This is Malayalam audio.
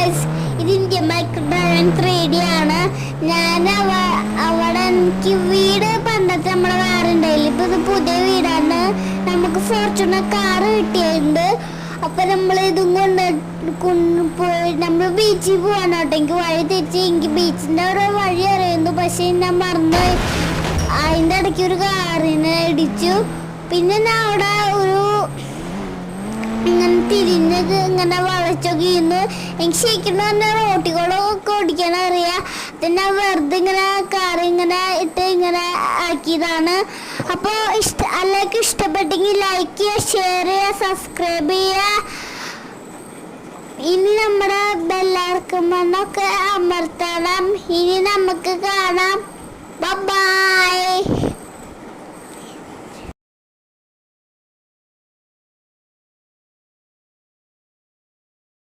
ഗൈസ്, ഇതിന്റെ മൈക്രോഡ്രാഗൺ 3D ആണ്. ഞാൻ അവിടെ എനിക്ക് വീട് പണ്ടത്തെ നമ്മളെ വേറെ ഉണ്ടായില്ല, ഇപ്പൊ ഇത് പുതിയ വീടാണ്. നമുക്ക് ഫോർച്യൂണർ കാറ് കിട്ടിയിട്ടുണ്ട്. അപ്പൊ നമ്മൾ ഇതും കൊണ്ടുപോയി നമ്മൾ ബീച്ചിൽ പോകാനോട്ടെ. എനിക്ക് വഴി തിരിച്ച് എനിക്ക് ബീച്ചിന്റെ ഒരു വഴി അറിയുന്നു, പക്ഷെ ഞാൻ മറന്നു. അതിന്റെ ഇടയ്ക്ക് ഒരു കാറിനെ ഇടിച്ചു. പിന്നെ ഞാൻ അവിടെ ഒരു ഇങ്ങനെ തിരിഞ്ഞത് ഇങ്ങനെ വളച്ചൊക്കെ ഇരുന്നു. എനിക്ക് ശരിക്കും പറഞ്ഞാൽ റോട്ടികളൊക്കെ ഓടിക്കാൻ അറിയാം. പിന്നെ വെറുതെ ഇങ്ങനെ കാറ് ഇങ്ങനെ ഇട്ട് ഇങ്ങനെ ആക്കിയതാണ്. അപ്പോൾ എല്ലാവർക്കും ഇഷ്ടപ്പെട്ടെങ്കിൽ ലൈക്ക് ചെയ്യുക, ഷെയർ ചെയ്യുക, സബ്സ്ക്രൈബ് ചെയ്യുക. ഇനി നമ്മുടെ ബെല്ലൈക്കൺ ഒക്കെ അമർത്തണം. ഇനി നമുക്ക് കാണാം. ബൈ.